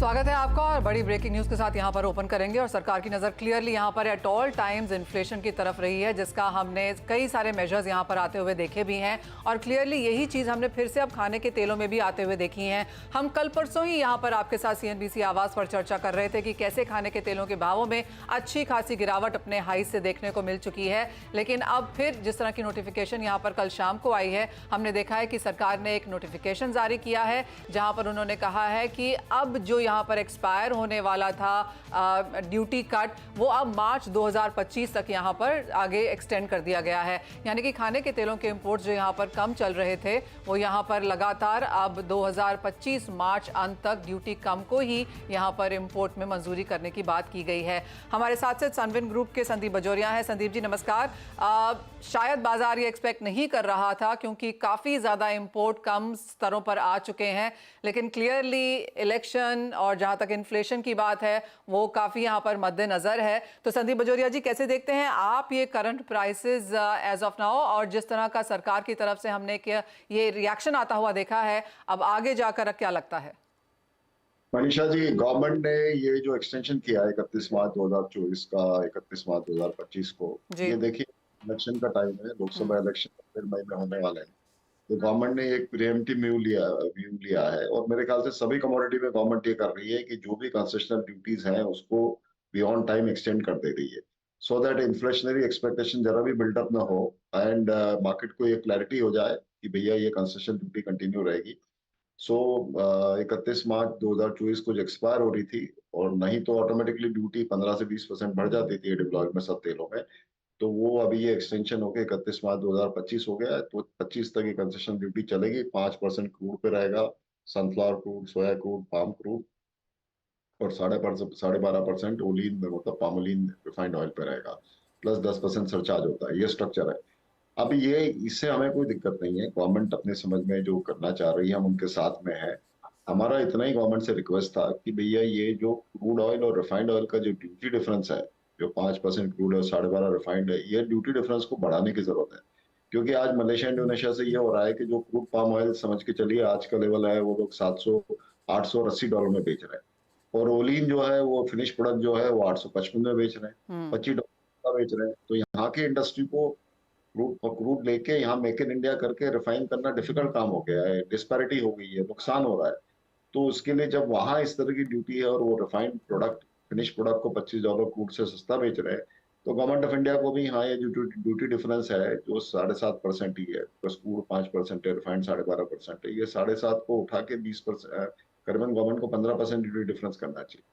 स्वागत है आपका और बड़ी ब्रेकिंग न्यूज के साथ यहां पर ओपन करेंगे। और सरकार की नजर क्लियरली यहां पर एट ऑल टाइम्स इन्फ्लेशन की तरफ रही है, जिसका हमने कई सारे मेजर्स यहां पर आते हुए देखे भी हैं। और क्लियरली यही चीज हमने फिर से अब खाने के तेलों में भी आते हुए देखी है। हम कल परसों ही यहां पर आपके साथ CNBC आवाज पर चर्चा कर रहे थे कि कैसे खाने के तेलों के भावों में अच्छी खासी गिरावट अपने हाई से देखने को मिल चुकी है। लेकिन अब फिर जिस तरह की नोटिफिकेशन यहां पर कल शाम को आई है, हमने देखा है कि सरकार ने एक नोटिफिकेशन जारी किया है जहां पर उन्होंने कहा है कि अब जो यहाँ पर एक्सपायर होने वाला था ड्यूटी कट, वो अब मार्च 2025 तक यहाँ पर आगे एक्सटेंड कर दिया गया है। यानी कि खाने के तेलों के इंपोर्ट जो यहाँ पर कम चल रहे थे, वो यहाँ पर लगातार अब 2025 मार्च अंत तक ड्यूटी कम को ही यहाँ पर इंपोर्ट में मंजूरी करने की बात की गई है। हमारे साथ से सनविन ग्रुप के संदीप बजोरिया हैं। संदीप जी नमस्कार। शायद बाजार ये एक्सपेक्ट नहीं कर रहा था क्योंकि काफ़ी ज़्यादा इंपोर्ट कम स्तरों पर आ चुके हैं, लेकिन क्लियरली इलेक्शन और जहाँ तक इन्फ्लेशन की बात है वो काफ़ी यहाँ पर मद्देनज़र है। तो संदीप बजोरिया जी कैसे देखते हैं आप ये current prices as of now, और जिस तरह का सरकार की तरफ से हमने ये रिएक्शन आता हुआ देखा है, अब आगे जाकर क्या लगता है? मनीषा जी, गवर्नमेंट ने ये जो एक्सटेंशन किया है 31 मार्च 2024 का 31 मार्च 2025 को, ये देखिए इलेक्शन का टाइम है, लोकसभा इलेक्शन फिर मई में होने वाले हैं। तो गवर्नमेंट ने एक प्रीएम्प्टिव व्यू लिया है और मेरे ख्याल से सभी कमोडिटी में गवर्नमेंट ये कर रही है कि जो भी कंसेशनल ड्यूटीज हैं उसको बियॉन्ड टाइम एक्सटेंड कर दे रही है, सो दैट इन्फ्लेशनरी एक्सपेक्टेशन जरा भी बिल्डअप ना हो एंड मार्केट को ये क्लैरिटी हो जाए कि भैया ये कंसेशन ड्यूटी कंटिन्यू रहेगी। सो 31 मार्च 2024 को जो एक्सपायर हो रही थी, और नहीं तो ऑटोमेटिकली ड्यूटी 15 से 20% बढ़ जाती थी एडिबल में सब तेलों में, तो वो अभी ये एक्सटेंशन होकर 31 मार्च 2025 हो गया है। तो 25 तक ये कंसेशन ड्यूटी चलेगी। 5% क्रूड पे रहेगा, सनफ्लावर क्रूड, सोया क्रूड, पाम क्रूड, और 12.5% ओलिन मतलब पामोलिन रिफाइंड ऑयल पे रहेगा, प्लस 10% सरचार्ज होता है। ये स्ट्रक्चर है। अब ये इससे हमें कोई दिक्कत नहीं है, गवर्नमेंट अपने समझ में जो करना चाह रही है हम उनके साथ में है। हमारा इतना ही गवर्नमेंट से रिक्वेस्ट था कि भैया ये जो क्रूड ऑयल और रिफाइंड ऑयल का जो ड्यूटी डिफरेंस है, जो 5% क्रूड और 12.5 रिफाइंड है, ये ड्यूटी डिफरेंस को बढ़ाने की जरूरत है। क्योंकि आज मलेशिया इंडोनेशिया से ये हो रहा है कि जो क्रूड पाम ऑयल समझ के चलिए आज का लेवल है, वो लोग 700 800 और $80 में बेच रहे हैं, और ओलिन जो है वो फिनिश प्रोडक्ट जो है वो 855 में बेच रहे हैं, $25 का बेच रहे हैं। तो यहाँ की इंडस्ट्री को क्रूड लेके यहाँ मेक इन इंडिया करके रिफाइन करना डिफिकल्ट काम हो गया है, डिस्पैरिटी हो गई है, नुकसान हो रहा है। तो उसके लिए जब वहां इस तरह की ड्यूटी है और वो रिफाइंड प्रोडक्ट फिनिश प्रोडक्ट को $25 क्रूड से सस्ता बेच रहे हैं, तो गवर्नमेंट ऑफ इंडिया को भी हाँ ये जो ड्यूटी डिफरेंस है जो 7.5% ही है, बस क्रूड 5% है, रिफाइंड 12.5% है, ये 7.5 को उठा के 20%, करीबन गवर्नमेंट को 15% ड्यूटी डिफरेंस करना चाहिए।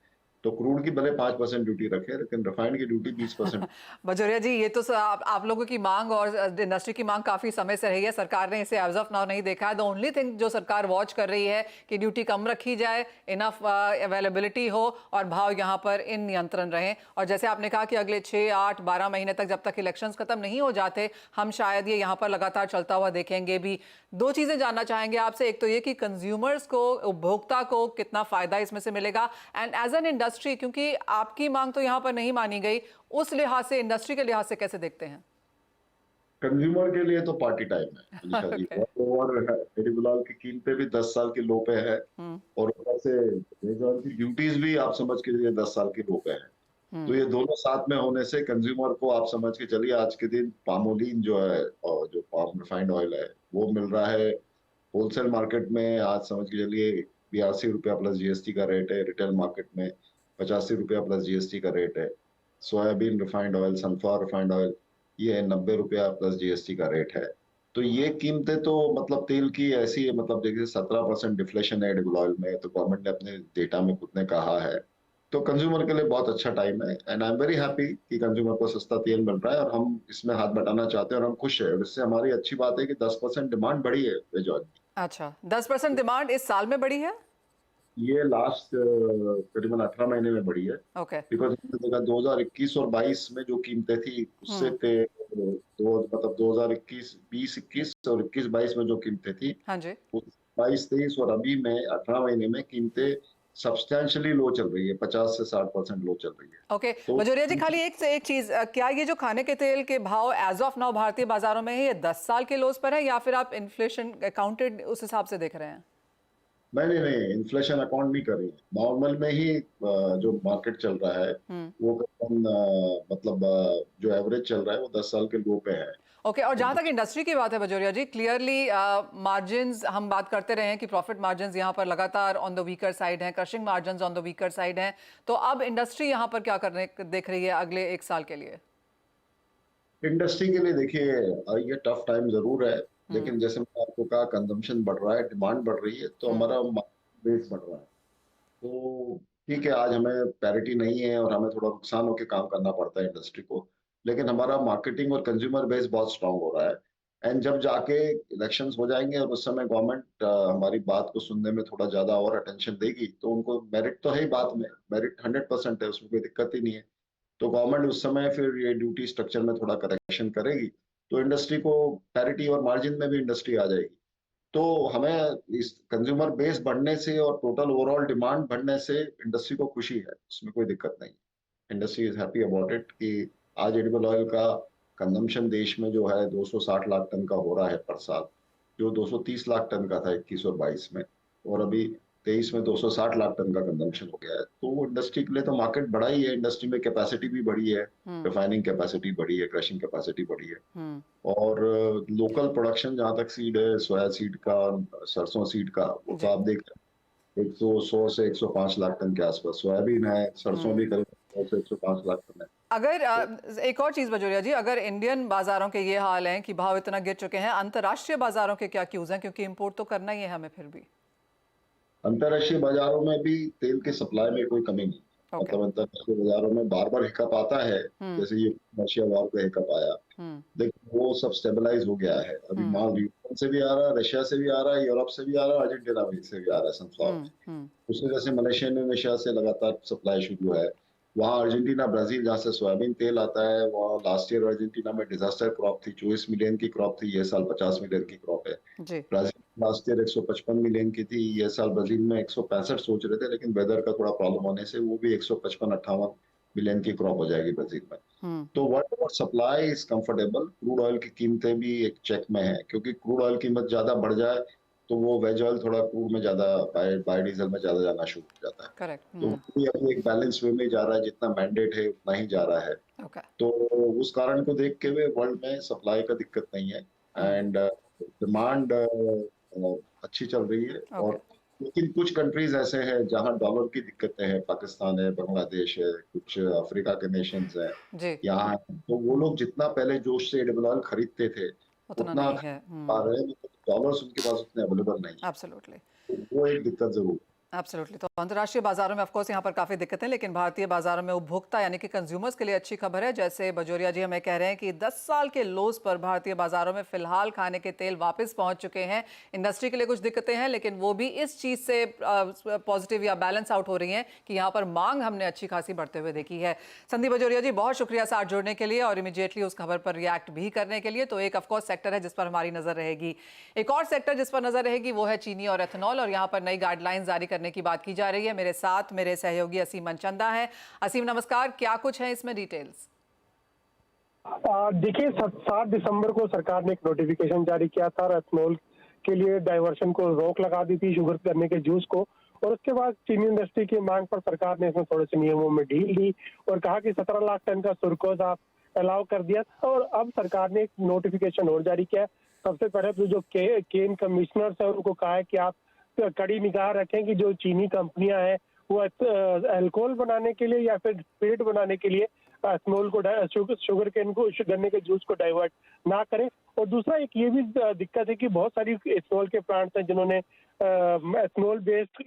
तो क्रूड की भले 5% ड्यूटी रखे, लेकिन रिफाइंड की ड्यूटी 20%। बजोरिया जी, ये तो आप लोगों की मांग और इंडस्ट्री की मांग काफी समय से रही है। सरकार ने इसे एज ऑफ नाउ नहीं देखा है। द ओनली थिंग जो सरकार वॉच कर रही है कि ड्यूटी कम रखी जाए, इनफ अवेलेबिलिटी हो और भाव यहाँ पर इन नियंत्रण रहे। और जैसे आपने कहा कि अगले 6, 8, 12 महीने तक जब तक इलेक्शंस खत्म नहीं हो जाते, हम शायद ये यहाँ पर लगातार चलता हुआ देखेंगे भी। दो चीजें जानना चाहेंगे आपसे, एक तो ये कि कंज्यूमर्स को, उपभोक्ता को कितना फायदा इसमें से मिलेगा, एंड एज एन इंडस्ट्री, क्योंकि आपकी मांग तो यहाँ पर नहीं मानी गई, उस लिहाज से, इंडस्ट्री के लिहाज से कैसे देखते हैं? कंज्यूमर के लिए तो पार्टी टाइम है मनीषा जी। okay. और मेरी गुलाल की कीमतें भी 10 साल की लो पे है, और ऊपर से अमेज़न की ड्यूटीज भी आप समझ के चलिए 10 साल की लो पे है। तो ये दोनों साथ में होने से कंज्यूमर को आप समझ के चलिए आज के दिन पामोलिन जो है और जो पाम रिफाइंड ऑयल है वो मिल रहा है होलसेल मार्केट में, आज समझ के चलिए ₹82 प्लस जीएसटी का रेट है। रिटेल मार्केट में ₹85 प्लस जीएसटी का रेट है। Soybean refined oil, sunflower refined oil, ये ₹90 प्लस जीएसटी का रेट है। तो ये कीमतें तो मतलब तेल की ऐसी है, मतलब देखिए 17% डिफ्लेशन है एडिबल ऑयल में, तो गवर्नमेंट ने अपने डेटा में खुद ने कहा है। तो कंज्यूमर के लिए बहुत अच्छा टाइम है, and I am very happy कि कंज्यूमर को सस्ता तेल मिल रहा है और हम इसमें हाथ बटाना चाहते हैं और हम खुश है। इससे हमारी अच्छी बात है कि 10% डिमांड बढ़ी है वेज ऑयल की। अच्छा, 10% डिमांड इस साल में बढ़ी है? ये लास्ट करीबन 18 महीने में बढ़ी है। ओके। बिकॉज हमने देखा 2021 और 22 में जो कीमतें थी उससे दो मतलब 2021 2021 और 21-22 में जो कीमतें थी, हाँ जी। 22-23 और अभी में 18 महीने में कीमतें सब्सटैंशियली लो चल रही है, 50 से 60% लो चल रही है। ओके तो बजोरिया जी, खाली एक से एक चीज, क्या ये जो खाने के तेल के भाव एज ऑफ नाउ भारतीय बाजारों में है, ये 10 साल के लोज पर है या फिर आप इन्फ्लेशन काउंटेड उस हिसाब से देख रहे हैं? नहीं नहीं नहीं, इन्फ्लेशन अकाउंट नहीं कर रही है। नॉर्मल में ही जो मार्केट चल रहा है वो करीबन मतलब जो एवरेज चल रहा है वो 10 साल के लो पे है। ओके और जहां तक इंडस्ट्री की बात है बजोरिया जी, क्लियरली मार्जिन्स हम बात करते रहे हैं कि प्रॉफिट मार्जिन्स यहां पर लगातार ऑन द वीकर साइड हैं, crushing margins on the weaker side हैं। तो अब इंडस्ट्री यहां पर क्या करने देख रही है अगले 1 साल के लिए? इंडस्ट्री के लिए देखिए ये टफ टाइम जरूर है, लेकिन जैसे मैंने आपको कहा कंजम्पशन बढ़ रहा है, डिमांड बढ़ रही है, तो हमारा बेस बढ़ रहा है। तो ठीक है, आज हमें पैरिटी नहीं है और हमें थोड़ा नुकसान होकर काम करना पड़ता है इंडस्ट्री को, लेकिन हमारा मार्केटिंग और कंज्यूमर बेस बहुत स्ट्रांग हो रहा है। एंड जब जाके इलेक्शंस हो जाएंगे और उस समय गवर्नमेंट हमारी बात को सुनने में थोड़ा ज्यादा और अटेंशन देगी, तो उनको मेरिट तो है ही, बात में मेरिट 100% है, उसमें कोई दिक्कत ही नहीं है। तो गवर्नमेंट उस समय फिर ये ड्यूटी स्ट्रक्चर में थोड़ा करेक्शन करेगी, तो इंडस्ट्री को पैरिटी और मार्जिन में भी इंडस्ट्री आ जाएगी। तो हमें इस कंज्यूमर बेस बढ़ने से और टोटल ओवरऑल डिमांड बढ़ने से इंडस्ट्री को खुशी है, उसमें कोई दिक्कत नहीं। Industry is happy about it कि आज एडिबल ऑयल का कंजम्पशन देश में जो है 260 लाख टन का हो रहा है पर साल, जो 230 लाख टन का था 21 और 22 में, और अभी 23 में 260 लाख टन का कंजम्पशन हो गया है। तो इंडस्ट्री के लिए तो मार्केट बड़ा ही है, इंडस्ट्री में कैपेसिटी भी बढ़ी है, रिफाइनिंग कैपेसिटी बढ़ी है, क्रशिंग कैपेसिटी बढ़ी है, और लोकल प्रोडक्शन जहां तक सीड है, सोया सीड का, सरसों सीड का, वो तो आप देख रहे हैं 100 से 105 लाख टन के आसपास सोयाबीन है, सरसों भी करीब 100 से 105 लाख टन है। अगर एक और चीज बजोरिया जी, अगर इंडियन बाजारों के ये हाल हैं कि भाव इतना गिर चुके हैं, अंतर्राष्ट्रीय बाजारों के क्या क्यूज हैं? क्योंकि इंपोर्ट तो करना ही है हमें फिर भी। अंतर्राष्ट्रीय बाजारों में भी तेल की सप्लाई में कोई कमी नहीं है। मतलब अंतर्राष्ट्रीय बाजारों में बार बार हिकअप आता है, जैसे ये रशिया वॉर पे हिकअप आया, लेकिन वो सब स्टेबलाइज हो गया है। अभी माल यूक्रेन से भी आ रहा है, रशिया से भी आ रहा है, यूरोप से भी आ रहा है, अर्जेंटीना से भी आ रहा है सनफ्लावर। उसी वजह से मलेशिया इंडोनेशिया से लगातार सप्लाई शुरू है। वहाँ अर्जेंटीना ब्राजील जहाँ से सोयाबीन तेल आता है, वहाँ लास्ट ईयर अर्जेंटीना में डिजास्टर क्रॉप थी, 24 मिलियन की क्रॉप थी, ये साल 50 मिलियन की क्रॉप है। ब्राजील लास्ट ईयर 155 मिलियन की थी, ये साल ब्राजील में 165 सोच रहे थे, लेकिन वेदर का थोड़ा प्रॉब्लम होने से वो भी 155-58 मिलियन की क्रॉप हो जाएगी ब्राजील में। तो world over supply is comfortable. Crude oil की कीमतें भी एक चेक में है, क्योंकि क्रूड ऑयल कीमत ज्यादा बढ़ जाए तो वो वेज ऑयल थोड़ा क्रूड में ज्यादा, बायोडीजल में ज्यादा जाना शुरू हो जाता है। करेक्ट। तो वो अभी एक बैलेंस वे में जा रहा है, जितना मैंडेट है उतना ही जा रहा है। तो उस कारण को देख के वे वर्ल्ड में सप्लाई का दिक्कत नहीं है, एंड डिमांड अच्छी चल रही है। और लेकिन कुछ कंट्रीज ऐसे हैं जहां डॉलर की दिक्कतें हैं, पाकिस्तान है, बांग्लादेश है, कुछ अफ्रीका के नेशंस हैं यहाँ, तो वो लोग जितना पहले जोश से एडिबल ऑयल खरीदते थे उतना नहीं है, आ रहे हैं, डॉलर्स उनके पास उतने अवेलेबल नहीं है। एब्सोल्युटली, तो वो एक दिक्कत जरूर है। एब्सोल्युटली। तो अंतर्राष्ट्रीय बाजारों में ऑफकोर्स यहाँ पर काफ़ी दिक्कतें, लेकिन भारतीय बाजारों में उपभोक्ता यानी कि कंज्यूमर्स के लिए अच्छी खबर है। जैसे बजोरिया जी हमें कह रहे हैं कि 10 साल के लोज पर भारतीय बाजारों में फिलहाल खाने के तेल वापस पहुंच चुके हैं। इंडस्ट्री के लिए कुछ दिक्कतें हैं, लेकिन वो भी इस चीज़ से पॉजिटिव या बैलेंस आउट हो रही हैं कि यहाँ पर मांग हमने अच्छी खासी बढ़ते हुए देखी है। संदीप बजोरिया जी, बहुत शुक्रिया साथ जुड़ने के लिए और इमीडिएटली उस खबर पर रिएक्ट भी करने के लिए। तो एक ऑफकोर्स सेक्टर है जिस पर हमारी नजर रहेगी। एक और सेक्टर जिस पर नजर रहेगी वो है चीनी और एथेनॉल, और यहाँ पर नई गाइडलाइंस जारी करने की बात की जा रही है। मेरे साथ मेरे सहयोगी असीम मनचंदा है। असीम नमस्कार, क्या कुछ है इसमें डिटेल्स? देखिए 7 दिसंबर को सरकार ने एक नोटिफिकेशन जारी किया था, एथेनॉल के लिए डाइवर्शन को रोक लगा दी थी, शुगर करने के जूस को, और उसके बाद चीनी इंडस्ट्री की मांग पर सरकार ने इसमें थोड़े से नियमों में ढील दी और कहा कि 17 लाख टन का सुरकोज आप अलाउ कर दिया। और अब सरकार ने एक नोटिफिकेशन और जारी किया। सबसे पहले तो जो केन कमिश्नर्स है उनको कहा है कि आप कड़ी निगाह रखें कि जो चीनी कंपनियां हैं वो अल्कोहल बनाने के लिए या फिर स्पिरिट बनाने के लिए एथेनॉल को, शुगर केन को, गन्ने के जूस को डाइवर्ट ना करें। और दूसरा एक ये भी दिक्कत है कि बहुत सारी एथेनॉल के प्लांट्स हैं जिन्होंने एथेनॉल बेस्ड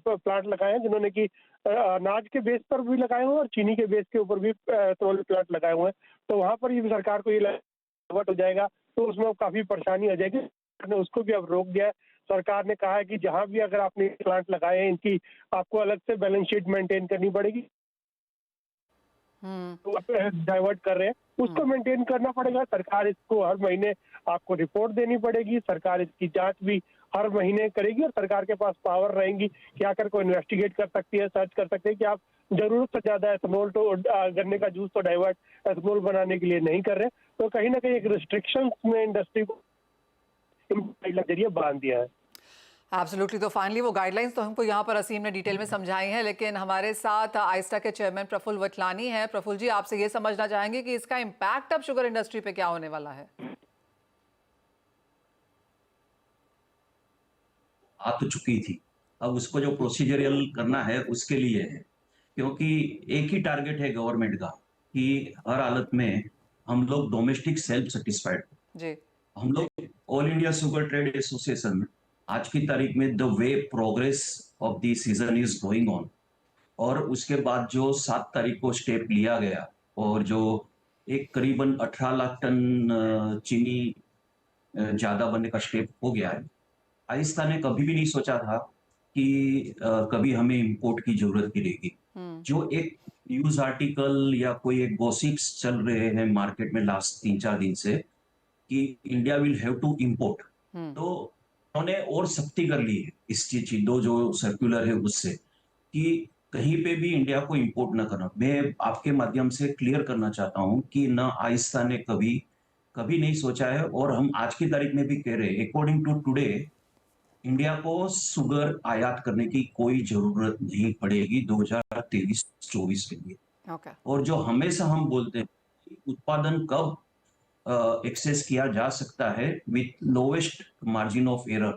प्लांट लगाए हैं, जिन्होंने कि अनाज के बेस पर भी लगाए हुए हैं और चीनी के बेस के ऊपर भी एथेनॉल प्लांट लगाए हुए हैं। तो वहां पर भी सरकार को ये डाइवर्ट हो जाएगा, तो उसमें काफी परेशानी आ जाएगी। उसको भी अब रोक दिया है। सरकार ने कहा है कि जहां भी अगर आपने प्लांट लगाए हैं इनकी आपको अलग से बैलेंस शीट मेंटेन करनी पड़ेगी। तो डाइवर्ट कर रहे हैं उसको मेंटेन करना पड़ेगा। सरकार इसको हर महीने आपको रिपोर्ट देनी पड़ेगी। सरकार इसकी जांच भी हर महीने करेगी और सरकार के पास पावर रहेंगी कि आकर को इन्वेस्टिगेट कर सकती है, सर्च कर सकते हैं कि आप जरूरत से ज्यादा एथेनॉल तो गन्ने का जूस तो डाइवर्ट एथेनॉल बनाने के लिए नहीं कर रहे। तो कहीं ना कहीं एक रिस्ट्रिक्शन में इंडस्ट्री को जरिए बांध दिया है। एब्सोल्युटली। तो फाइनली वो गाइडलाइंस तो हमको यहाँ पर असीम ने डिटेल में समझाई हैं, लेकिन हमारे साथ आइस्टा के चेयरमैन प्रफुल्ल वटलानी हैं। प्रफुल्ल जी, आपसे ये समझना चाहेंगे कि इसका इम्पैक्ट अब शुगर इंडस्ट्री पे क्या होने वाला है? आ तो चुकी थी, अब उसको जो प्रोसीजरल करना है उसके लिए है, क्योंकि एक ही टारगेट है गवर्नमेंट का कि हर हालत में हम लोग डोमेस्टिक सेल्फ सेटिस्फाइड। जी। हम लोग all India sugar trade association आज की तारीख में the way progress of the season is going on, और उसके बाद जो 7 तारीख को स्टेप लिया गया और जो एक करीबन 18 लाख टन चीनी ज्यादा बनने का स्टेप हो गया है। आइस्ता ने कभी भी नहीं सोचा था कि कभी हमें इंपोर्ट की जरूरत पड़ेगी। जो एक न्यूज आर्टिकल या कोई एक गॉसिप्स चल रहे हैं मार्केट में लास्ट 3-4 दिन से कि India will have to import, तो उन्होंने और सख्ती कर ली है इस चीज दो जो सर्कुलर है उससे, कि कहीं पे भी इंडिया को इंपोर्ट ना करना। मैं आपके माध्यम से क्लियर करना चाहता हूं कि ना आइस्ता ने कभी कभी नहीं सोचा है, और हम आज की तारीख में भी कह रहे हैं अकॉर्डिंग टू टुडे इंडिया को शुगर आयात करने की कोई जरूरत नहीं पड़ेगी 2023-24 के लिए। Okay. और जो हमेशा हम बोलते हैं उत्पादन कब एक्सेस किया जा सकता है with lowest margin of error,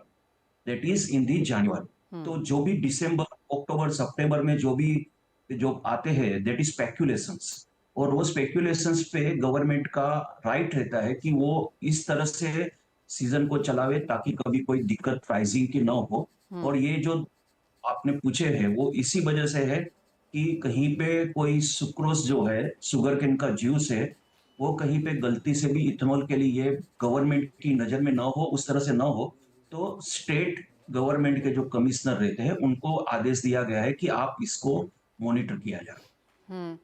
that is in the January. तो जो भी दिसंबर, अक्टूबर, सितंबर में जो आते हैं दैट इज स्पेक्युलेशंस, और वो स्पेक्युलेशंस पे गवर्नमेंट का राइट रहता है कि वो इस तरह से सीजन को चलावे ताकि कभी कोई दिक्कत प्राइसिंग की ना हो। और ये जो आपने पूछे हैं वो इसी वजह से है कि कहीं पे कोई सुक्रोज जो है, शुगर केन का जूस है, वो कहीं पे गलती से भी इथेनॉल के लिए गवर्नमेंट की नजर में ना हो, उस तरह से ना हो, तो स्टेट गवर्नमेंट के जो कमिश्नर रहते हैं उनको आदेश दिया गया है कि आप इसको मॉनिटर किया जाए।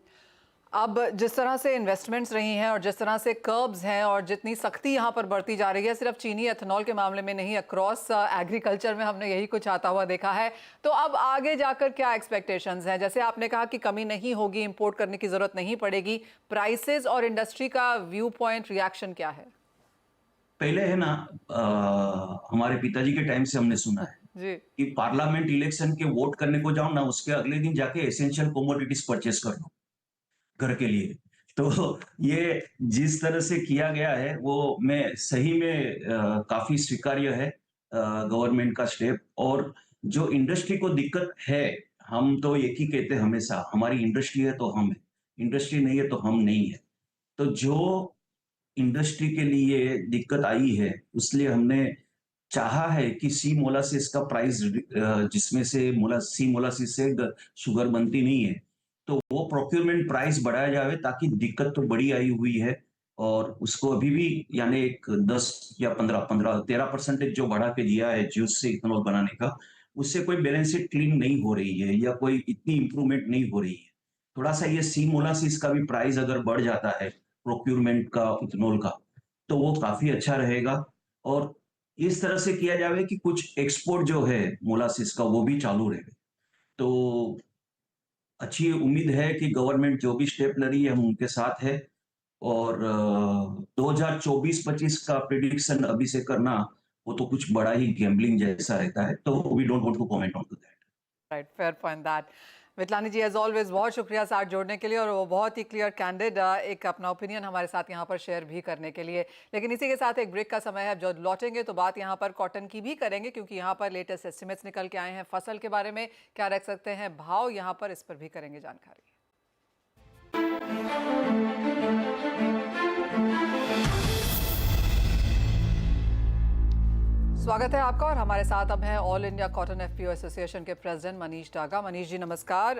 अब जिस तरह से इन्वेस्टमेंट्स रही हैं और जिस तरह से कर्ब्स हैं और जितनी सख्ती यहाँ पर बढ़ती जा रही है, सिर्फ चीनी एथेनॉल के मामले में नहीं, अक्रॉस एग्रीकल्चर में हमने यही कुछ आता हुआ देखा है। तो अब आगे जाकर क्या एक्सपेक्टेशंस हैं? जैसे आपने कहा कि कमी नहीं होगी, इंपोर्ट करने की जरूरत नहीं पड़ेगी, प्राइसेस और इंडस्ट्री का व्यू पॉइंट, रिएक्शन क्या है? पहले है ना, हमारे पिताजी के टाइम से हमने सुना है जी। कि पार्लियामेंट इलेक्शन के वोट करने को जाओ ना, उसके अगले दिन जाके एसेंशियल कमोडिटीज परचेस कर लो घर के लिए। तो ये जिस तरह से किया गया है वो मैं सही में काफी स्वीकार्य है गवर्नमेंट का स्टेप। और जो इंडस्ट्री को दिक्कत है, हम तो एक ही कहते हैं हमेशा, हमारी इंडस्ट्री है तो हम है, इंडस्ट्री नहीं है तो हम नहीं है। तो जो इंडस्ट्री के लिए दिक्कत आई है उसलिए हमने चाहा है कि सी मोलासिस का प्राइस, जिसमें से सी मोलासिस से शुगर बनती नहीं है, तो वो प्रोक्योरमेंट प्राइस बढ़ाया जाए, ताकि दिक्कत तो बड़ी आई हुई है और उसको अभी भी यानी एक 10 या 13% जो बढ़ा के दिया है जूस से इथेनॉल बनाने का, उससे कोई बैलेंस शीट क्लीन नहीं हो रही है या कोई इतनी इंप्रूवमेंट नहीं हो रही है। थोड़ा सा ये सी मोलासिस का भी प्राइस अगर बढ़ जाता है प्रोक्योरमेंट का इथेनॉल का, तो वो काफी अच्छा रहेगा। और इस तरह से किया जाए कि कुछ एक्सपोर्ट जो है मोलासिस का वो भी चालू रहे। तो अच्छी उम्मीद है कि गवर्नमेंट जो भी स्टेप ले रही है हम उनके साथ है, और 2024-25 का प्रिडिक्शन अभी से करना वो तो कुछ बड़ा ही गैम्बलिंग जैसा रहता है, तो we don't want to comment on to that. Right, fair point that. Vitlani ji, as always बहुत शुक्रिया साथ जोड़ने के लिए, और वो बहुत ही क्लियर कैंडिड एक अपना ओपिनियन हमारे साथ यहाँ पर शेयर भी करने के लिए। लेकिन इसी के साथ एक ब्रेक का समय है, जो लौटेंगे तो बात यहाँ पर कॉटन की भी करेंगे, क्योंकि यहाँ पर लेटेस्ट एस्टिमेट्स निकल के आए हैं फसल के बारे में, क्या रख सकते हैं भाव यहाँ पर, इस पर भी करेंगे जानकारी। स्वागत है आपका, और हमारे साथ अब हैं all India cotton FPO association के प्रेसिडेंट मनीष डागा। मनीष जी नमस्कार।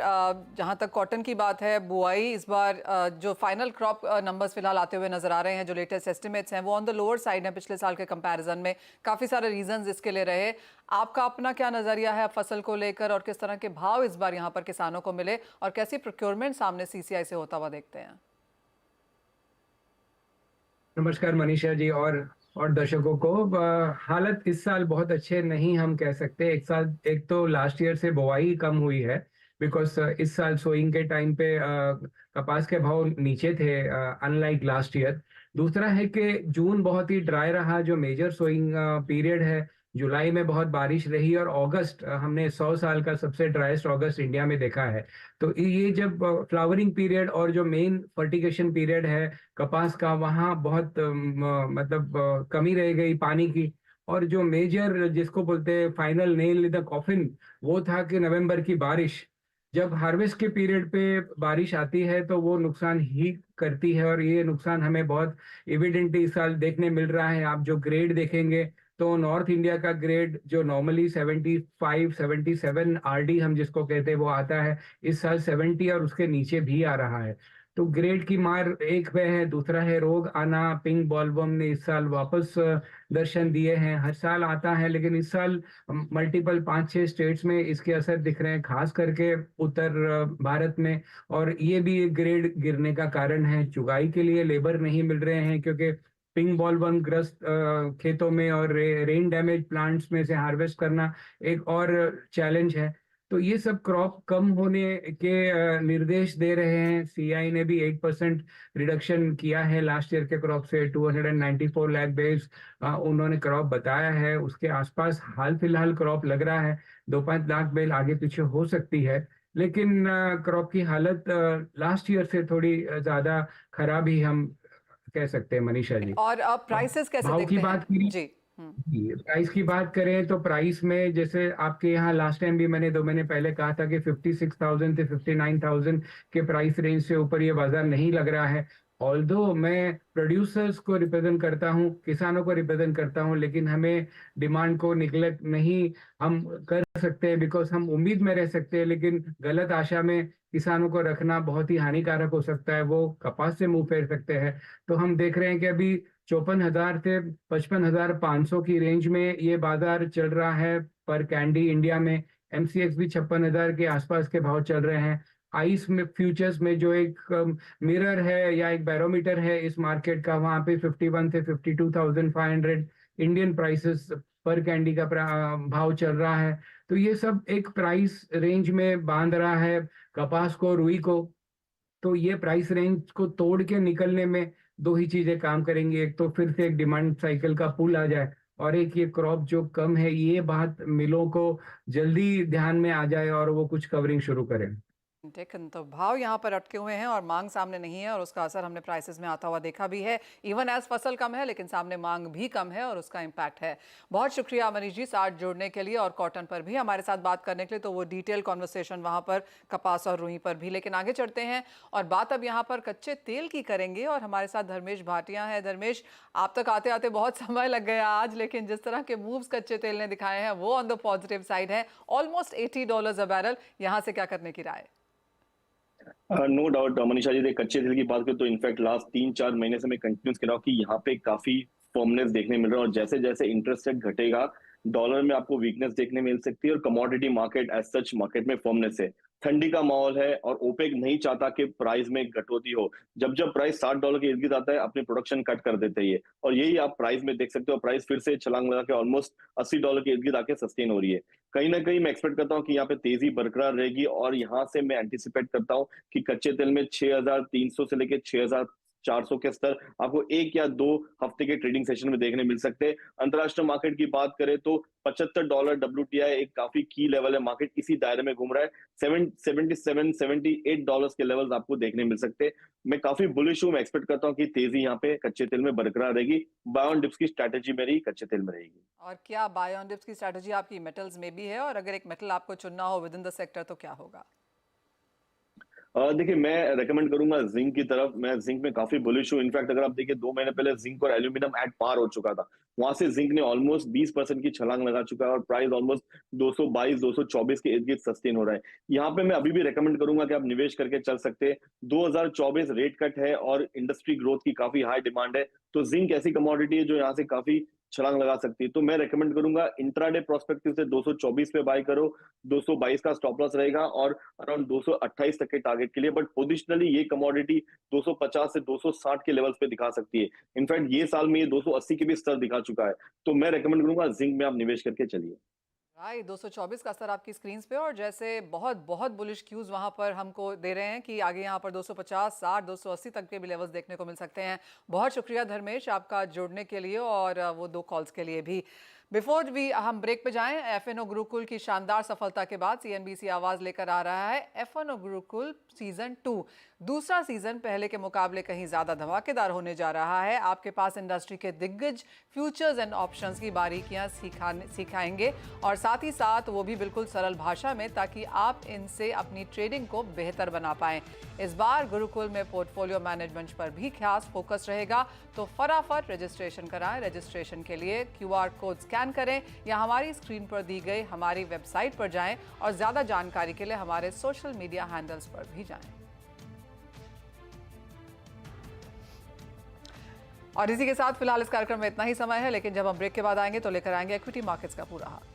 जहां तक कॉटन की बात है, बुआई इस बार जो फाइनल क्रॉप नंबर्स फिलहाल आते हुए नजर आ रहे हैं, जो लेटेस्ट एस्टिमेट्स हैं वो ऑन द लोअर साइड हैं पिछले साल के कंपैरिजन में। काफ़ी सारे रीजंस इसके लिए रहे। आपका अपना क्या नज़रिया है फसल को लेकर, और किस तरह के भाव इस बार यहाँ पर किसानों को मिले, और कैसी प्रोक्योरमेंट सामने सीसीआई से होता हुआ देखते हैं? नमस्कार मनीषा जी और दर्शकों को। हालत इस साल बहुत अच्छे नहीं हम कह सकते। एक तो लास्ट ईयर से बुआई कम हुई है, बिकॉज इस साल सोइंग के टाइम पे कपास के भाव नीचे थे अनलाइक लास्ट ईयर। दूसरा है कि जून बहुत ही ड्राई रहा, जो मेजर सोइंग पीरियड है जुलाई में बहुत बारिश रही और अगस्त हमने 100 साल का सबसे ड्राइस्ट अगस्त इंडिया में देखा है। तो ये जब फ्लावरिंग पीरियड और जो मेन फर्टिगेशन पीरियड है कपास का, वहाँ बहुत मतलब कमी रह गई पानी की। और जो मेजर जिसको बोलते हैं final nail in the coffin, वो था कि नवंबर की बारिश। जब हार्वेस्ट के पीरियड पे बारिश आती है तो वो नुकसान ही करती है, और ये नुकसान हमें बहुत एविडेंटली इस साल देखने मिल रहा है। आप जो ग्रेड देखेंगे तो नॉर्थ इंडिया का ग्रेड जो नॉर्मली 75 77 आरडी हम जिसको कहते हैं वो आता है, इस साल 70 और उसके नीचे भी आ रहा है। तो ग्रेड की मार एक वह है, दूसरा है रोग आना। पिंक बॉलवर्म ने इस साल वापस दर्शन दिए हैं। हर साल आता है लेकिन इस साल मल्टीपल 5-6 स्टेट्स में इसके असर दिख रहे हैं, खास करके उत्तर भारत में। और ये भी एक ग्रेड गिरने का कारण है। चुगाई के लिए लेबर नहीं मिल रहे हैं क्योंकि पिंक बॉलवर्म ग्रस्त खेतों में और रेन डैमेज प्लांट्स में से हार्वेस्ट करना एक और चैलेंज है। तो ये सब क्रॉप कम होने के निर्देश दे रहे हैं। सीआई ने भी 8% रिडक्शन किया है लास्ट ईयर के क्रॉप से, 294 लाख बेल्स उन्होंने क्रॉप बताया है। उसके आसपास हाल फिलहाल क्रॉप लग रहा है 2-5 लाख बेल आगे पीछे हो सकती है, लेकिन क्रॉप की हालत लास्ट ईयर से थोड़ी ज्यादा खराब ही हम कह सकते हैं मनीषा जी। और अब प्राइसेस कैसे भाव की देखते बात हैं की जी? जी, प्राइस की बात करें तो प्राइस में जैसे आपके यहाँ लास्ट टाइम भी मैंने 2 महीने पहले कहा था कि 56,000 से 59,000 के प्राइस रेंज से ऊपर ये बाजार नहीं लग रहा है। ऑल्दो मैं प्रोड्यूसर्स को रिप्रेजेंट करता हूँ, किसानों को रिप्रेजेंट करता हूँ, लेकिन हमें डिमांड को निगलेक्ट नहीं हम कर सकते हैं, बिकॉज हम उम्मीद में रह सकते हैं लेकिन गलत आशा में किसानों को रखना बहुत ही हानिकारक हो सकता है। वो कपास से मुंह फेर सकते हैं। तो हम देख रहे हैं कि अभी 54,000 से 55,500 की रेंज में ये बाजार चल रहा है पर कैंडी इंडिया में। एमसीएक्स भी 56,000 के आसपास के भाव चल रहे हैं। आइस में फ्यूचर्स में जो एक मिरर है या एक बैरोमीटर है इस मार्केट का, वहां पे 51 से 52,500 इंडियन प्राइसेस पर कैंडी का भाव चल रहा है। तो ये सब एक प्राइस रेंज में बांध रहा है कपास को, रुई को। तो ये प्राइस रेंज को तोड़ के निकलने में दो ही चीजें काम करेंगी, एक तो फिर से एक डिमांड साइकिल का पुल आ जाए, और एक ये क्रॉप जो कम है ये बात मिलों को जल्दी ध्यान में आ जाए और वो कुछ कवरिंग शुरू करें। ठीक है, तो भाव यहाँ पर अटके हुए हैं और मांग सामने नहीं है और उसका असर हमने प्राइसेस में आता हुआ देखा भी है। इवन एज फसल कम है लेकिन सामने मांग भी कम है और उसका इम्पैक्ट है। बहुत शुक्रिया मनीष जी साथ जोड़ने के लिए और कॉटन पर भी हमारे साथ बात करने के लिए। तो वो डिटेल कॉन्वर्सेशन वहाँ पर कपास और रुई पर भी, लेकिन आगे चढ़ते हैं और बात अब यहाँ पर कच्चे तेल की करेंगे और हमारे साथ धर्मेश भाटिया है। धर्मेश, आप तक आते आते बहुत समय लग गया आज, लेकिन जिस तरह के मूव्स कच्चे तेल ने दिखाए हैं वो ऑन द पॉजिटिव साइड है। ऑलमोस्ट $80 अ बैरल, यहाँ से क्या करने की राय? नो डाउट मनीषा जी, कच्चे तेल की बात करें तो इनफैक्ट लास्ट 3-4 महीने से मैं कंटिन्यूस कह रहा हूँ कि यहाँ पे काफी फर्मनेस देखने मिल रहा है, और जैसे जैसे इंटरेस्ट रेट घटेगा डॉलर में आपको वीकनेस देखने मिल सकती है, और commodity market as such market में फर्मनेस है। ठंडी का माहौल है और ओपेक नहीं चाहता कि प्राइस में कटौती हो। जब जब प्राइस $60 के इर्द गिर्द आता है अपनी प्रोडक्शन कट कर देते हैं, और यही आप प्राइस में देख सकते हो। प्राइस फिर से छलांग लगा के ऑलमोस्ट $80 के इर्द गिर्द आके सस्टेन हो रही है। कहीं ना कहीं मैं एक्सपेक्ट करता हूँ कि यहाँ पे तेजी बरकरार रहेगी, और यहाँ से मैं एंटिसिपेट करता हूँ कि कच्चे तेल में 6,300 से लेकर 6,400 के स्तर आपको 1 या 2 हफ्ते के ट्रेडिंग सेशन में देखने मिल सकते हैं। अंतरराष्ट्रीय मार्केट की बात करें तो $75 WTI एक काफी की लेवल है। मार्केट इसी दायरे में घूम रहा है। 77-78 डॉलर्स के लेवल्स आपको देखने मिल सकते हैं। मैं काफी बुलिश हूं। मैं एक्सपेक्ट करता हूं कि तेजी यहाँ पे कच्चे तेल में बरकरार रहेगी। बाय ऑन डिप्स की स्ट्रैटेजी मेरी कच्चे तेल में रहेगी। और क्या बाय ऑन डिप्स की स्ट्रैटेजी आपकी मेटल्स में भी है? और अगर एक मेटल आपको चुनना हो विद इन द सेक्टर तो क्या होगा? देखिए, मैं रेकमेंड करूंगा जिंक की तरफ। मैं जिंक में काफी बुलिश हूँ। इनफैक्ट अगर आप देखिए 2 महीने पहले जिंक और एल्यूमिनियम एट पार हो चुका था, वहां से जिंक ने ऑलमोस्ट 20% की छलांग लगा चुका है, और प्राइस ऑलमोस्ट 222-224 के इर्द गिर्द सस्टेन हो रहा है। यहाँ पे मैं अभी भी रेकमेंड करूंगा कि आप निवेश करके चल सकते हैं। 2024 रेट कट है और इंडस्ट्री ग्रोथ की काफी हाई डिमांड है, तो जिंक ऐसी कमोडिटी है जो यहाँ से काफी छलांग लगा सकती है। तो मैं रेकमेंड करूंगा इंट्राडे प्रोस्पेक्टिव से 224 पे बाय करो। 222 का स्टॉप लॉस रहेगा और अराउंड 228 तक के टारगेट के लिए। बट पोजिशनली ये कमोडिटी 250 से 260 के लेवल्स पे दिखा सकती है। इनफैक्ट ये साल में ये 280 के भी स्तर दिखा चुका है। तो मैं रेकमेंड करूंगा जिंक में आप निवेश करके चलिए। राइट, 224 का स्तर आपकी स्क्रीन पे, और जैसे बहुत बहुत बुलिश क्यूज वहां पर हमको दे रहे हैं कि आगे यहाँ पर 250, 60, 280 तक के भी लेवल्स देखने को मिल सकते हैं। बहुत शुक्रिया धर्मेश आपका जुड़ने के लिए और वो 2 कॉल्स के लिए भी। बिफोर वी हम ब्रेक पे जाएं, एफएनओ गुरुकुल की शानदार सफलता के बाद सीएनबीसी आवाज लेकर आ रहा है एफएनओ गुरुकुल सीजन 2। दूसरा सीजन पहले के मुकाबले कहीं ज्यादा धमाकेदार होने जा रहा है। आपके पास इंडस्ट्री के दिग्गज फ्यूचर्स एंड ऑप्शंस की बारीकियां सिखाएंगे और साथ ही साथ वो भी बिल्कुल सरल भाषा में, ताकि आप इनसे अपनी ट्रेडिंग को बेहतर बना पाएं। इस बार गुरुकुल में पोर्टफोलियो मैनेजमेंट पर भी खास फोकस रहेगा, तो फटाफट रजिस्ट्रेशन कराएं। रजिस्ट्रेशन के लिए QR कोड स्कैन करें या हमारी स्क्रीन पर दी गई हमारी वेबसाइट पर जाएं और ज्यादा जानकारी के लिए हमारे सोशल मीडिया हैंडल्स पर भी जाएं। और इसी के साथ फिलहाल इस कार्यक्रम में इतना ही समय है, लेकिन जब हम ब्रेक के बाद आएंगे तो लेकर आएंगे इक्विटी मार्केट्स का पूरा हाल।